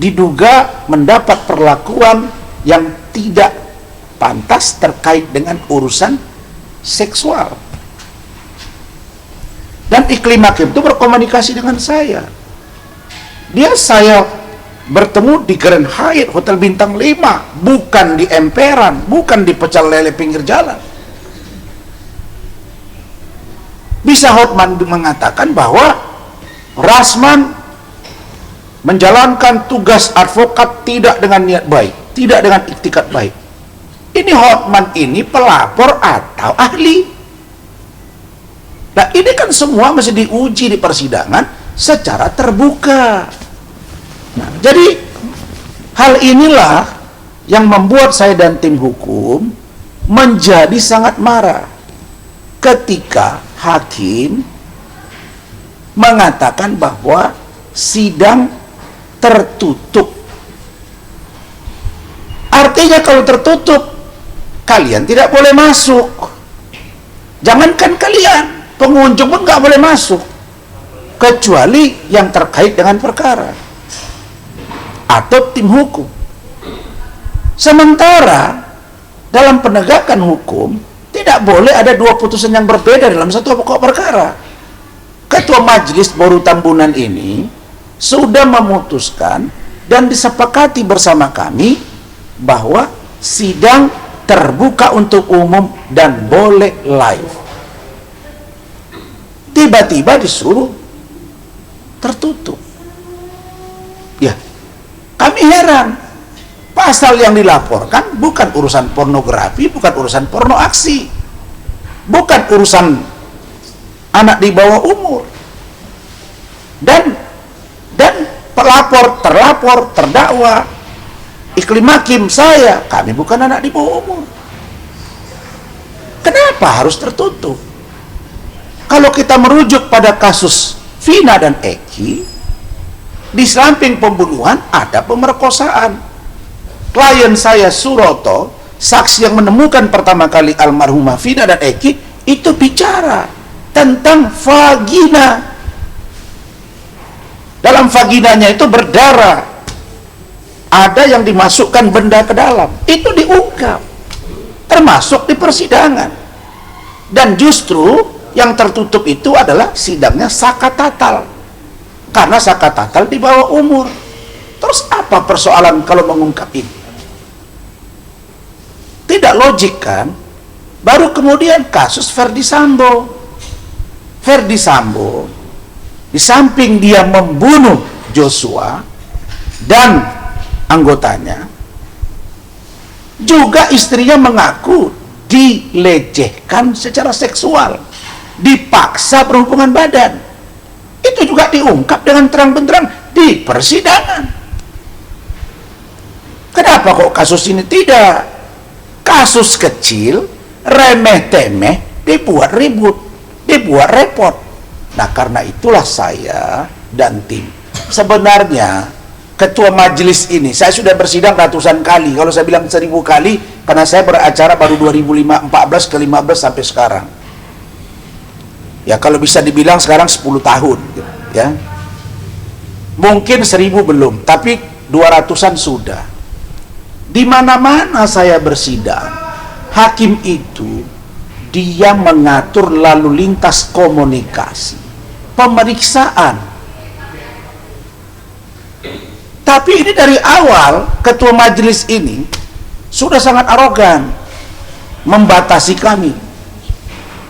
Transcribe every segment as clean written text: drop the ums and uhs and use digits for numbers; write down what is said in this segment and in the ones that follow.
diduga mendapat perlakuan yang tidak pantas terkait dengan urusan seksual. Dan Iklim Hakim itu berkomunikasi dengan saya. Saya bertemu di Grand Hyatt Hotel Bintang 5, bukan di emperan, bukan di pecel lele pinggir jalan. Bisa Hotman mengatakan bahwa Rasman menjalankan tugas advokat tidak dengan niat baik, tidak dengan iktikat baik. Ini Hotman ini pelapor atau ahli? Nah, ini kan semua mesti diuji di persidangan secara terbuka. Nah, jadi hal inilah yang membuat saya dan tim hukum menjadi sangat marah ketika hakim mengatakan bahwa sidang tertutup. Artinya kalau tertutup, kalian tidak boleh masuk. Jangankan kalian, pengunjung pun nggak boleh masuk, kecuali yang terkait dengan perkara atau tim hukum. Sementara dalam penegakan hukum tidak boleh ada dua putusan yang berbeda dalam satu pokok perkara. Ketua Majelis Boru Tambunan ini sudah memutuskan dan disepakati bersama kami bahwa sidang terbuka untuk umum dan boleh live. Tiba-tiba disuruh tertutup. Ya, kami heran. Pasal yang dilaporkan bukan urusan pornografi, bukan urusan porno aksi, bukan urusan anak di bawah umur. Dan pelapor, terlapor, terdakwa, Iklim Hakim saya, kami bukan anak di bawah umur. Kenapa harus tertutup? Kalau kita merujuk pada kasus Vina dan Eki, di samping pembunuhan ada pemerkosaan. Klien saya Suroto, saksi yang menemukan pertama kali almarhumah Vina dan Eki, itu bicara tentang vagina. Dalam vaginanya itu berdarah, ada yang dimasukkan benda ke dalam, itu diungkap, termasuk di persidangan. Dan justru yang tertutup itu adalah sidangnya sakatatal, karena sakatatal di bawah umur. Terus apa persoalan kalau mengungkap ini? Tidak logik kan? Baru kemudian kasus Verdi Sambo. Verdi Sambo, di samping dia membunuh Joshua dan anggotanya, juga istrinya mengaku dilecehkan secara seksual, dipaksa berhubungan badan. Itu juga diungkap dengan terang benderang di persidangan. Kenapa kok kasus ini tidak? Kasus kecil, remeh-temeh, dibuat ribut, dibuat repot. Nah, karena itulah saya dan tim, sebenarnya ketua majelis ini, saya sudah bersidang ratusan kali. Kalau saya bilang 1000 kali, karena saya beracara baru 2014 ke 15 sampai sekarang. Ya, kalau bisa dibilang sekarang 10 tahun, ya. Mungkin 1000 belum, tapi 200-an sudah. Di mana-mana saya bersidang, hakim itu dia mengatur lalu lintas komunikasi, pemeriksaan. Tapi ini dari awal ketua majelis ini sudah sangat arogan membatasi kami,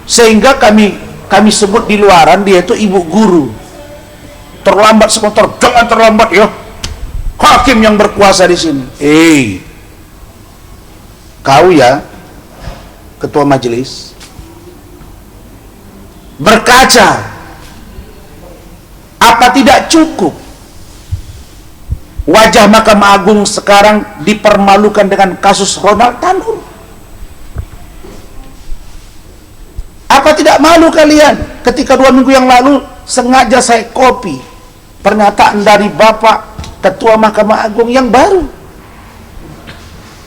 sehingga kami sebut di luaran dia itu ibu guru. Terlambat sebentar, jangan terlambat ya. Hakim yang berkuasa di sini. Kau ya, ketua majelis, berkaca, apa tidak cukup wajah Mahkamah Agung sekarang dipermalukan dengan kasus Ronald Tanur? Apa tidak malu kalian ketika 2 minggu yang lalu sengaja saya copy pernyataan dari Bapak Ketua Mahkamah Agung yang baru,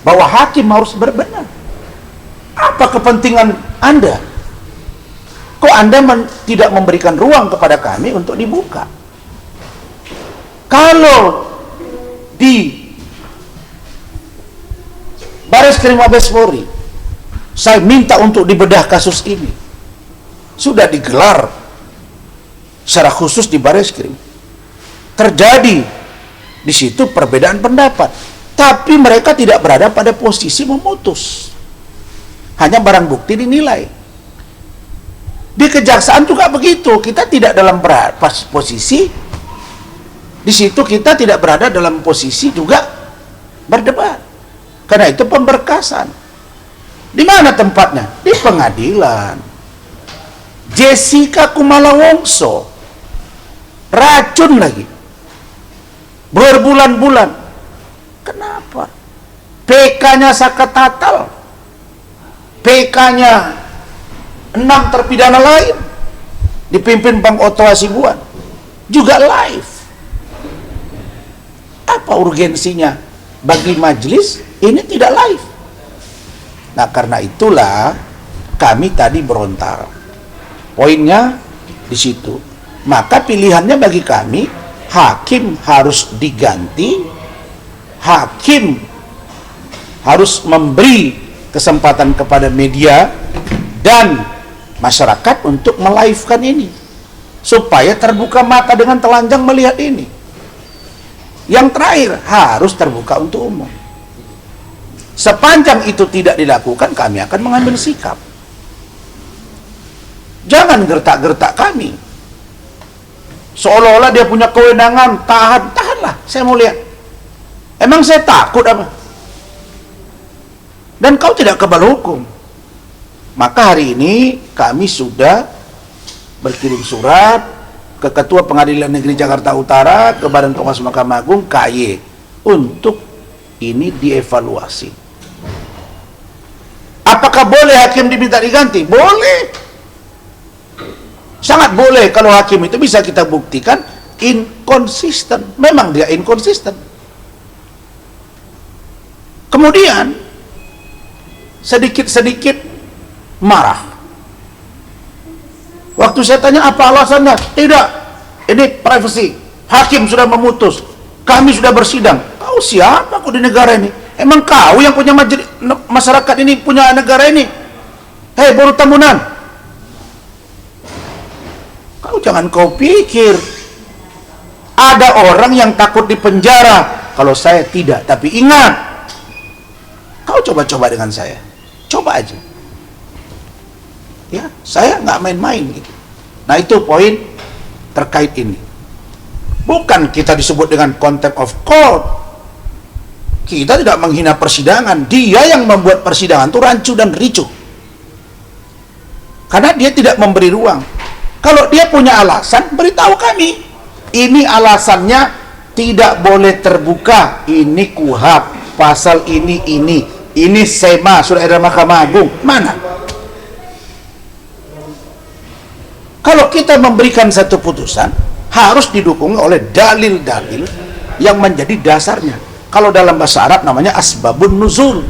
bahwa hakim harus berbenah. Apa kepentingan Anda? Kok Anda tidak memberikan ruang kepada kami untuk dibuka? Kalau di Bareskrim Mabes Polri, saya minta untuk dibedah kasus ini. Sudah digelar secara khusus di Bareskrim. Terjadi di situ perbedaan pendapat, tapi mereka tidak berada pada posisi memutus. Hanya barang bukti dinilai. Di kejaksaan juga begitu, kita tidak dalam posisi di situ, kita tidak berada dalam posisi juga berdebat. Karena itu pemberkasan. Di mana tempatnya? Di pengadilan. Jessica Kumala Wongso, racun lagi, berbulan-bulan. Kenapa? PK-nya Sakatatal, PK-nya 6 terpidana lain, dipimpin Bang Otto Hasibuan, juga live. Apa urgensinya bagi majelis ini tidak live? Nah, karena itulah kami tadi berontar. Poinnya di situ. Maka pilihannya bagi kami, hakim harus diganti, hakim harus memberi kesempatan kepada media dan masyarakat untuk melive-kan ini, supaya terbuka mata dengan telanjang melihat ini. Yang terakhir, harus terbuka untuk umum. Sepanjang itu tidak dilakukan, kami akan mengambil sikap. Jangan gertak-gertak kami seolah-olah dia punya kewenangan. Tahanlah, saya mau lihat. Emang saya takut apa? Dan kau tidak kebal hukum. Maka hari ini kami sudah berkirim surat ke Ketua Pengadilan Negeri Jakarta Utara, ke Badan Pengawas Mahkamah Agung, KY, untuk ini dievaluasi. Apakah boleh hakim diminta diganti? Boleh. Sangat boleh kalau hakim itu bisa kita buktikan inkonsisten. Memang dia inkonsisten. Kemudian sedikit-sedikit marah. Waktu saya tanya apa alasannya? Tidak, ini privasi. Hakim sudah memutus. Kami sudah bersidang. Kau siapa kok di negara ini? Emang kau yang punya masyarakat ini, punya negara ini? Hei, Buruh Tambunan, kau jangan kau pikir ada orang yang takut di penjara kalau saya tidak. Tapi ingat, kau coba-coba dengan saya, coba aja ya, saya nggak main-main gitu. Nah, itu poin terkait ini. Bukan kita disebut dengan contempt of court. Kita tidak menghina persidangan. Dia yang membuat persidangan itu rancu dan ricuh, karena dia tidak memberi ruang. Kalau dia punya alasan, beritahu kami. Ini alasannya tidak boleh terbuka. Ini KUHP, pasal ini. Ini SEMA, sudah ada Mahkamah Agung. Mana? Kalau kita memberikan satu putusan, harus didukung oleh dalil-dalil yang menjadi dasarnya. Kalau dalam bahasa Arab namanya asbabun nuzul,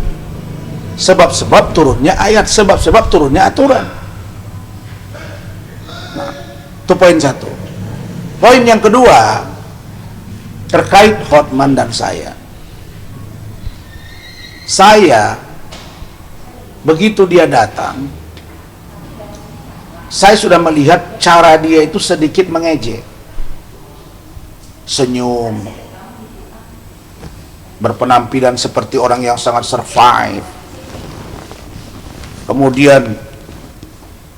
sebab-sebab turunnya ayat, sebab-sebab turunnya aturan. Nah, itu poin satu. Poin yang kedua terkait Hotman dan saya. Saya begitu dia datang, saya sudah melihat cara dia itu sedikit mengejek, senyum, berpenampilan seperti orang yang sangat survive. Kemudian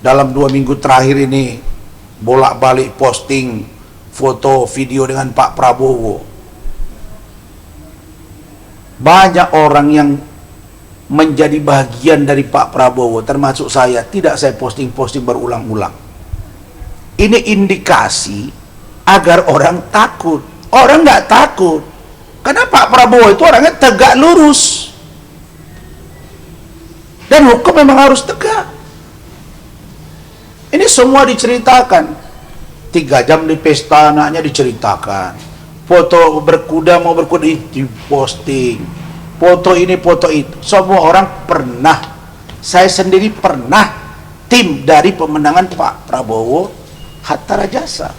dalam 2 minggu terakhir ini bolak-balik posting foto video dengan Pak Prabowo. Banyak orang yang menjadi bagian dari Pak Prabowo, termasuk saya, tidak saya posting-posting berulang-ulang. Ini indikasi agar orang takut. Orang nggak takut, karena Pak Prabowo itu orangnya tegak lurus, dan hukum memang harus tegak. Ini semua diceritakan. 3 jam di pesta anaknya diceritakan. Foto berkuda, mau berkuda diposting. Foto ini, foto itu. Semua orang pernah. Saya sendiri pernah tim dari pemenangan Pak Prabowo Hatta Rajasa.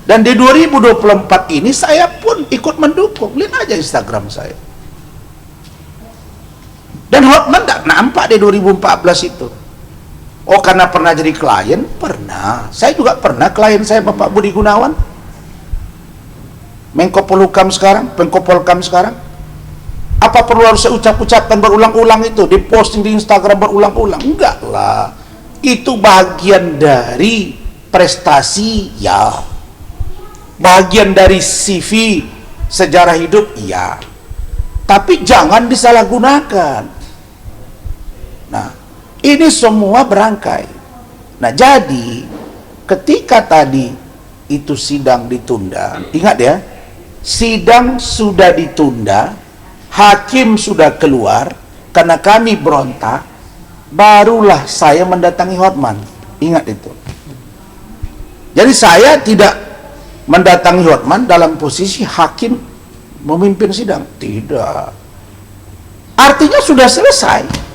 Dan di 2024 ini saya pun ikut mendukung. Lihat aja Instagram saya. Dan Hotman tidak nampak di 2014 itu. Oh, karena pernah jadi klien? Pernah. Saya juga pernah, klien saya Bapak Budi Gunawan, Menko Polhukam sekarang, Menko Polkam sekarang. Apa perlu harus saya ucapkan berulang-ulang itu, diposting di Instagram berulang-ulang? Enggak lah. Itu bagian dari prestasi, ya. Bagian dari CV, sejarah hidup, ya. Tapi jangan disalahgunakan. Nah, ini semua berangkai. Nah, jadi ketika tadi itu sidang ditunda, ingat ya, sidang sudah ditunda, hakim sudah keluar, karena kami berontak, barulah saya mendatangi Hotman. Ingat itu. Jadi saya tidak mendatangi Hotman dalam posisi hakim memimpin sidang. Tidak. Artinya sudah selesai.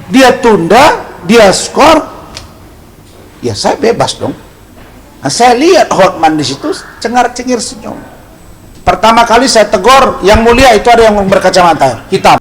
Dia tunda, dia skor, ya saya bebas dong. Nah, saya lihat Hotman di situ cengar-cengir senyum. Pertama kali saya tegur, yang mulia itu ada yang berkacamata hitam.